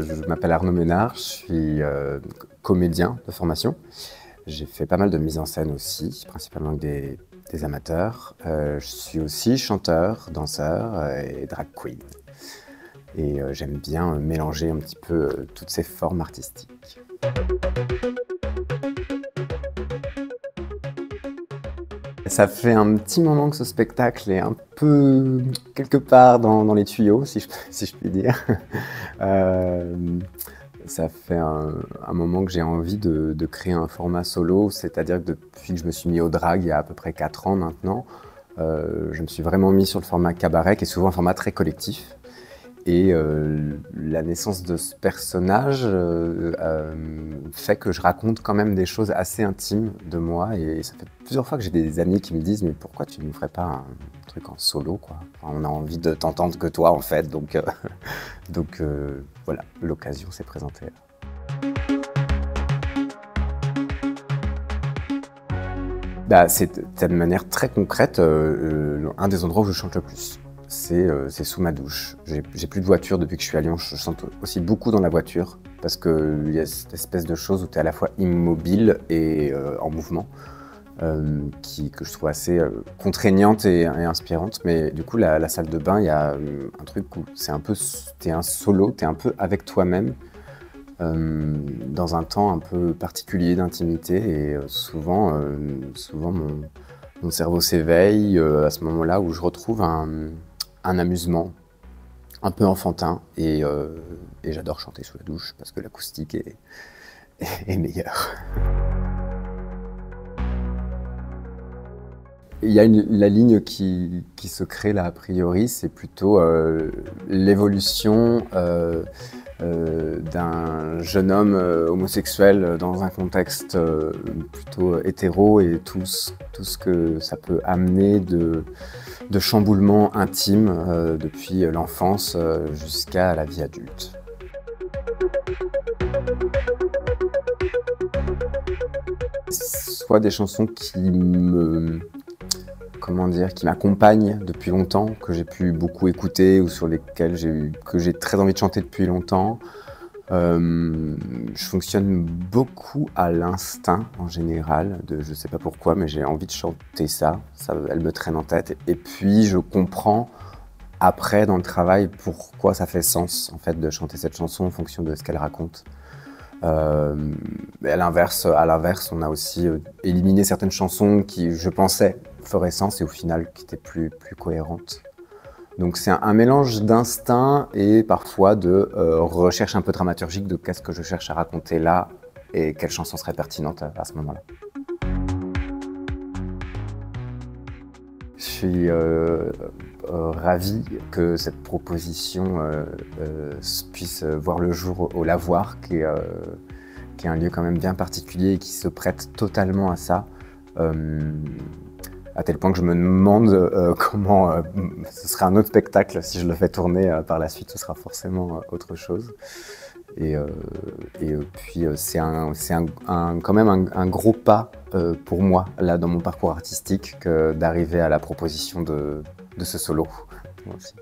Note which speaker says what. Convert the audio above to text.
Speaker 1: je m'appelle Arnaud Ménard, je suis comédien de formation. J'ai fait pas mal de mise en scène aussi, principalement avec des amateurs. Je suis aussi chanteur, danseur et drag queen. Et j'aime bien mélanger un petit peu toutes ces formes artistiques. Ça fait un petit moment que ce spectacle est un peu quelque part dans les tuyaux, si je puis dire. Ça fait un moment que j'ai envie de créer un format solo, c'est-à-dire que depuis que je me suis mis au drag il y a à peu près 4 ans maintenant, je me suis vraiment mis sur le format cabaret, qui est souvent un format très collectif. Et la naissance de ce personnage fait que je raconte quand même des choses assez intimes de moi. Et ça fait plusieurs fois que j'ai des amis qui me disent « Mais pourquoi tu ne ferais pas un truc en solo, quoi ? Enfin, on a envie de t'entendre que toi, en fait. » Donc voilà, l'occasion s'est présentée. Bah, c'est de manière très concrète un des endroits où je chante le plus. C'est sous ma douche. J'ai plus de voiture depuis que je suis à Lyon. Je chante aussi beaucoup dans la voiture parce qu'il y a cette espèce de chose où tu es à la fois immobile et en mouvement que je trouve assez contraignante et inspirante. Mais du coup, la salle de bain, il y a un truc où t'es un solo, t'es un peu avec toi-même dans un temps un peu particulier d'intimité et souvent mon cerveau s'éveille à ce moment-là où je retrouve un amusement un peu enfantin et j'adore chanter sous la douche parce que l'acoustique est meilleure. Il y a la ligne qui se crée là a priori, c'est plutôt l'évolution d'un jeune homme homosexuel dans un contexte plutôt hétéro et tout ce que ça peut amener de chamboulements intimes depuis l'enfance jusqu'à la vie adulte. Soit des chansons qui m'accompagnent depuis longtemps, que j'ai pu beaucoup écouter ou sur lesquelles que j'ai très envie de chanter depuis longtemps. Je fonctionne beaucoup à l'instinct en général, je ne sais pas pourquoi, mais j'ai envie de chanter ça, elle me traîne en tête. Et puis je comprends après dans le travail pourquoi ça fait sens en fait de chanter cette chanson en fonction de ce qu'elle raconte. À l'inverse, on a aussi éliminé certaines chansons qui, je pensais, feraient sens et au final qui étaient plus cohérentes. Donc c'est un mélange d'instinct et parfois de recherche un peu dramaturgique de qu'est-ce que je cherche à raconter là et quelle chanson serait pertinente à ce moment-là. Je suis ravi que cette proposition puisse voir le jour au Lavoir, qui est un lieu quand même bien particulier et qui se prête totalement à ça. À tel point que je me demande comment ce sera un autre spectacle si je le fais tourner par la suite, ce sera forcément autre chose. Et puis c'est quand même un gros pas pour moi là dans mon parcours artistique que d'arriver à la proposition de ce solo. Moi aussi.